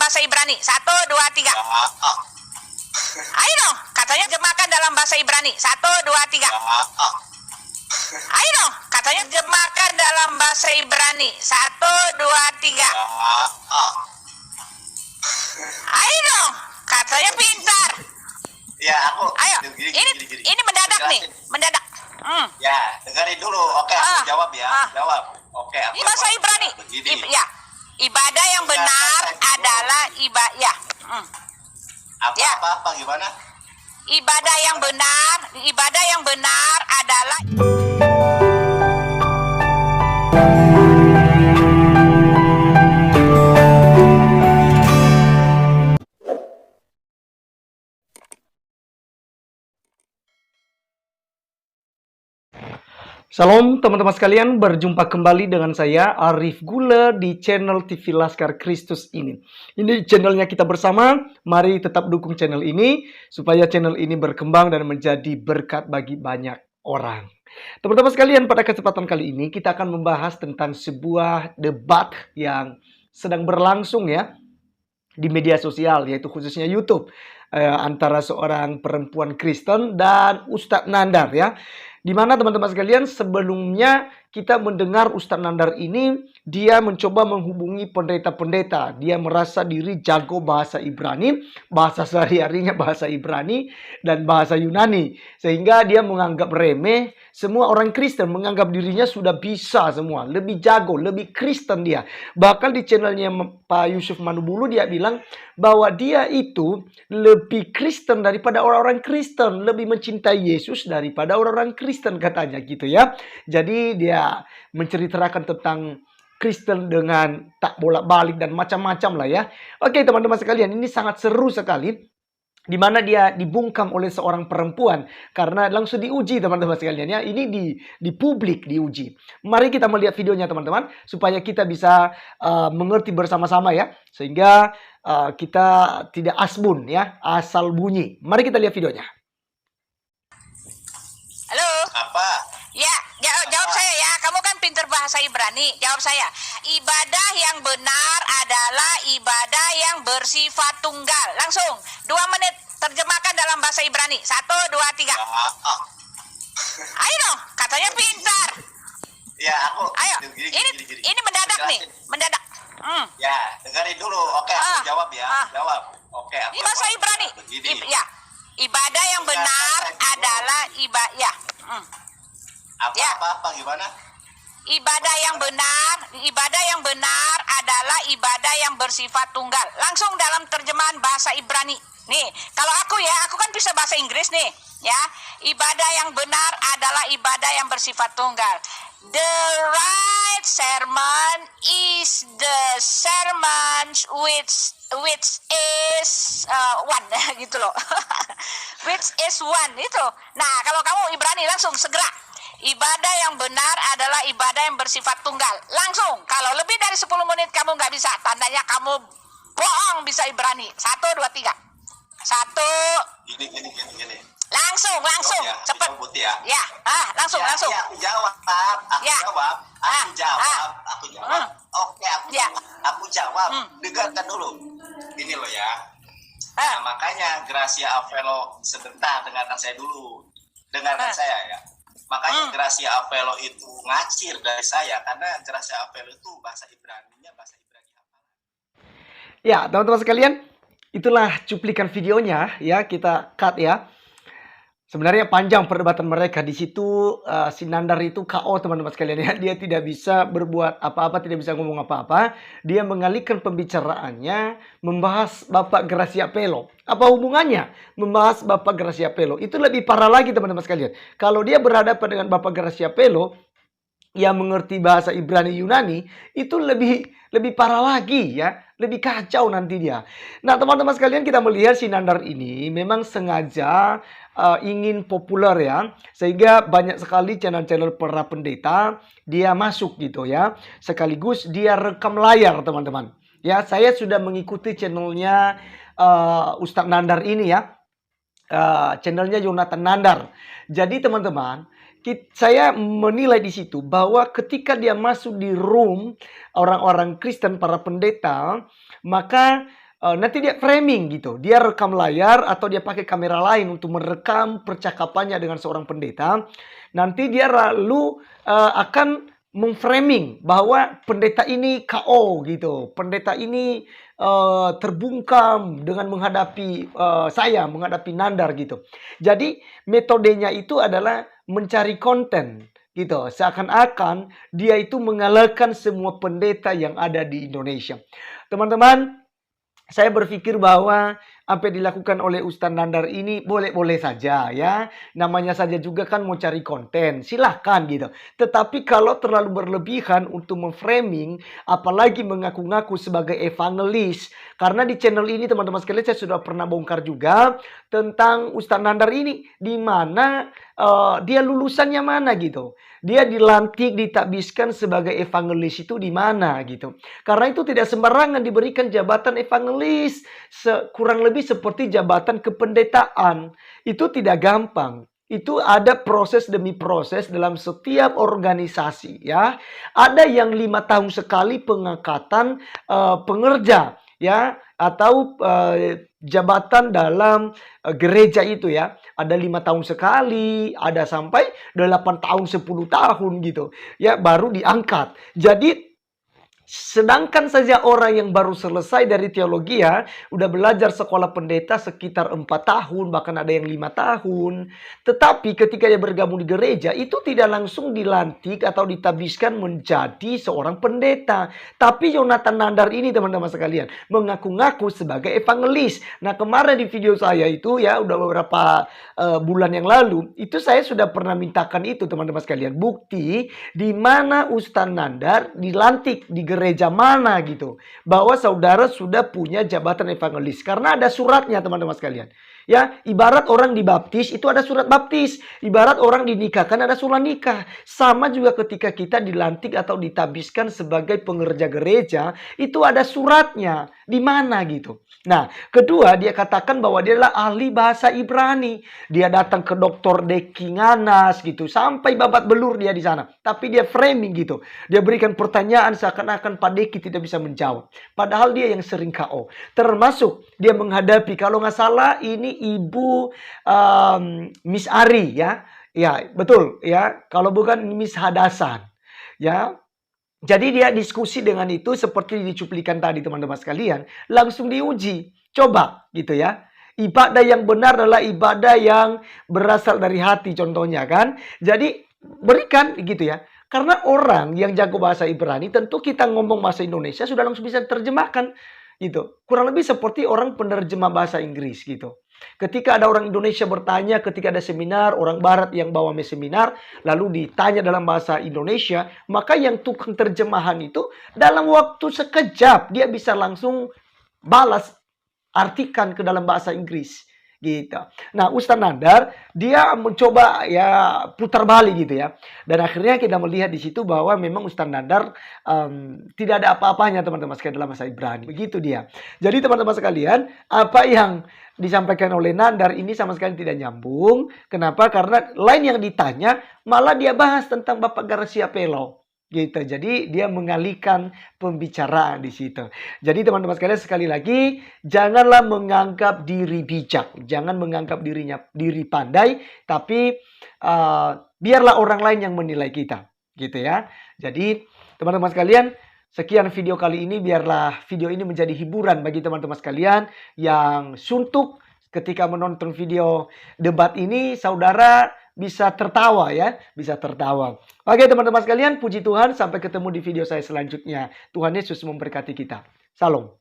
bahasa Ibrani. 1, 2, 3. Ayo dong, katanya terjemahkan dalam bahasa Ibrani. 1, 2, 3. Ayo dong, katanya terjemahkan dalam bahasa Ibrani. 1, 2, 3. Ayo dong, katanya pintar. Ya, aku. Ayo, Gini. ini mendadak nih, mendadak. Ya, dengerin dulu. Oke, aku jawab ya. Jawab. Oke, aku Ini bahasa jawab. Ibrani. Begini. Ya, ibadah yang benar adalah ibadah. Apa gimana? Ibadah yang benar adalah Shalom teman-teman sekalian, berjumpa kembali dengan saya Arif Gula di channel TV Laskar Kristus ini. Ini channelnya kita bersama, mari tetap dukung channel ini supaya channel ini berkembang dan menjadi berkat bagi banyak orang. Teman-teman sekalian, pada kesempatan kali ini kita akan membahas tentang sebuah debat yang sedang berlangsung ya di media sosial, yaitu khususnya YouTube, antara seorang perempuan Kristen dan Ustadz Nandar ya. Di mana teman-teman sekalian, sebelumnya kita mendengar Ustadz Nandar ini, dia mencoba menghubungi pendeta-pendeta. Dia merasa diri jago bahasa Ibrani, bahasa sehari-harinya bahasa Ibrani dan bahasa Yunani. Sehingga dia menganggap remeh, semua orang Kristen menganggap dirinya sudah bisa semua. Lebih jago, lebih Kristen dia. Bahkan di channelnya Pak Yusuf Manubulu dia bilang bahwa dia itu lebih Kristen daripada orang-orang Kristen. Lebih mencintai Yesus daripada orang-orang Kristen katanya gitu ya. Jadi dia menceritakan tentang Kristen dengan tak bolak-balik dan macam-macam lah ya. Oke teman-teman sekalian, ini sangat seru sekali. Di mana dia dibungkam oleh seorang perempuan karena langsung diuji teman-teman sekalian ya. Ini di publik diuji. Mari kita melihat videonya teman-teman supaya kita bisa mengerti bersama-sama ya, sehingga kita tidak asbun ya, asal bunyi. Mari kita lihat videonya. Halo. Apa? Ya, jawab saya ya. Kamu kan pinter bahasa Ibrani. Jawab saya. Ibadah yang benar adalah ibadah yang bersifat tunggal. Langsung 2 menit terjemahkan dalam bahasa Ibrani. 1, 2, 3. Ayo dong, katanya pintar. Ya, aku. Ayo, Gini. ini mendadak nih, mendadak. Ya, dengerin dulu. Oke, aku jawab ya. Jawab. Oke, aku Ini bahasa jawab. Ibrani. Begini. Ya, ibadah yang benar adalah ibadah. Apa gimana? Ibadah yang benar adalah ibadah yang bersifat tunggal. Langsung dalam terjemahan bahasa Ibrani. Nih, kalau aku kan bisa bahasa Inggris nih, ya. Ibadah yang benar adalah ibadah yang bersifat tunggal. The right sermon is the sermon which is one gitu loh. Which is one itu. Nah, kalau kamu Ibrani langsung segera. Ibadah yang benar adalah ibadah yang bersifat tunggal. Langsung, kalau lebih dari 10 menit kamu nggak bisa, tandanya kamu bohong bisa Ibrani. 1, 2, 3. 1. Gini. Langsung, ya, cepet. Ya. Ya, langsung. Ya, aku jawab. Oke, aku jawab. Dengarkan dulu. Ini loh ya. Nah, makanya Gracia Avelo sebentar, dengarkan saya dulu. Dengarkan saya ya. Makanya Gracia Avelo itu ngacir dari saya karena Gracia Avelo itu bahasa Ibrani apa? Ya, teman-teman sekalian, itulah cuplikan videonya ya, kita cut ya. Sebenarnya panjang perdebatan mereka di situ. Si Nandar itu KO teman-teman sekalian ya. Dia tidak bisa berbuat apa-apa, tidak bisa ngomong apa-apa. Dia mengalihkan pembicaraannya membahas Bapak Gracia Pelo. Apa hubungannya membahas Bapak Gracia Pelo? Itu lebih parah lagi teman-teman sekalian. Kalau dia berhadapan dengan Bapak Gracia Pelo yang mengerti bahasa Ibrani Yunani, itu lebih parah lagi ya, lebih kacau nanti dia. Nah teman-teman sekalian, kita melihat si Nandar ini memang sengaja ingin populer ya, sehingga banyak sekali channel-channel para pendeta dia masuk gitu ya, sekaligus dia rekam layar teman-teman. Ya, saya sudah mengikuti channelnya Ustadz Nandar ini ya, channelnya Yonatan Nandar. Jadi teman-teman, saya menilai di situ bahwa ketika dia masuk di room orang-orang Kristen, para pendeta, maka nanti dia framing gitu. Dia rekam layar atau dia pakai kamera lain untuk merekam percakapannya dengan seorang pendeta. Nanti dia lalu akan memframing bahwa pendeta ini KO gitu. Pendeta ini terbungkam dengan menghadapi menghadapi Nandar gitu. Jadi metodenya itu adalah mencari konten gitu. Seakan-akan dia itu mengalahkan semua pendeta yang ada di Indonesia. Teman-teman, saya berpikir bahwa apa yang dilakukan oleh Ustaz Nandar ini boleh-boleh saja ya. Namanya saja juga kan mau cari konten. Silahkan gitu. Tetapi kalau terlalu berlebihan untuk memframing, apalagi mengaku-ngaku sebagai evangelis. Karena di channel ini teman-teman sekalian saya sudah pernah bongkar juga tentang Ustaz Nandar ini. Di mana dia lulusannya mana gitu. Dia dilantik, ditakbiskan sebagai evangelis itu di mana gitu. Karena itu tidak sembarangan diberikan jabatan evangelis. Kurang lebih seperti jabatan kependetaan. Itu tidak gampang. Itu ada proses demi proses dalam setiap organisasi ya. Ada yang 5 tahun sekali pengangkatan pengerja ya, atau jabatan dalam gereja itu ya. Ada 5 tahun sekali, ada sampai 8 tahun, 10 tahun gitu. Ya, baru diangkat. Jadi sedangkan saja orang yang baru selesai dari teologi ya, udah belajar sekolah pendeta sekitar 4 tahun, bahkan ada yang 5 tahun. Tetapi ketika dia bergabung di gereja, itu tidak langsung dilantik atau ditabiskan menjadi seorang pendeta. Tapi Yonatan Nandar ini teman-teman sekalian, mengaku-ngaku sebagai evangelis. Nah kemarin di video saya itu ya, udah beberapa bulan yang lalu, itu saya sudah pernah mintakan itu teman-teman sekalian. Bukti di mana Ustaz Nandar dilantik di gereja mana gitu, bahwa saudara sudah punya jabatan evangelis karena ada suratnya teman-teman sekalian ya. Ibarat orang dibaptis itu ada surat baptis, ibarat orang dinikahkan ada surat nikah. Sama juga ketika kita dilantik atau ditabiskan sebagai pengerja gereja, itu ada suratnya di mana gitu. Nah kedua, dia katakan bahwa dia adalah ahli bahasa Ibrani. Dia datang ke Dr. Deki Nganas gitu, sampai babat belur dia di sana. Tapi dia framing gitu, dia berikan pertanyaan seakan-akan Pak Deki tidak bisa menjawab. Padahal dia yang sering KO. Termasuk dia menghadapi, kalau nggak salah ini Ibu Miss Ari ya. Ya betul ya, kalau bukan Miss Hadasan ya. Jadi dia diskusi dengan itu seperti di cuplikan tadi teman-teman sekalian. Langsung diuji. Coba gitu ya. Ibadah yang benar adalah ibadah yang berasal dari hati contohnya kan. Jadi berikan gitu ya. Karena orang yang jago bahasa Ibrani, tentu kita ngomong bahasa Indonesia sudah langsung bisa terjemahkan gitu. Kurang lebih seperti orang penerjemah bahasa Inggris gitu. Ketika ada orang Indonesia bertanya, ketika ada seminar, orang Barat yang bawa seminar, lalu ditanya dalam bahasa Indonesia, maka yang tukang terjemahan itu dalam waktu sekejap dia bisa langsung balas, artikan ke dalam bahasa Inggris. Gitu. Nah, Ustaz Nandar dia mencoba ya putar balik gitu ya. Dan akhirnya kita melihat di situ bahwa memang Ustaz Nandar tidak ada apa-apanya teman-teman sekalian dalam bahasa Ibrani. Begitu dia. Jadi teman-teman sekalian, apa yang disampaikan oleh Nandar ini sama sekali tidak nyambung. Kenapa? Karena lain yang ditanya malah dia bahas tentang Bapak Garcia Pelo. Gitu. Jadi dia mengalihkan pembicaraan di situ. Jadi teman-teman sekalian, sekali lagi janganlah menganggap diri bijak, jangan menganggap diri pandai, tapi biarlah orang lain yang menilai kita, gitu ya. Jadi teman-teman sekalian, sekian video kali ini, biarlah video ini menjadi hiburan bagi teman-teman sekalian yang suntuk ketika menonton video debat ini, saudara bisa tertawa ya, bisa tertawa. Oke teman-teman sekalian, puji Tuhan, sampai ketemu di video saya selanjutnya. Tuhan Yesus memberkati kita. Salam.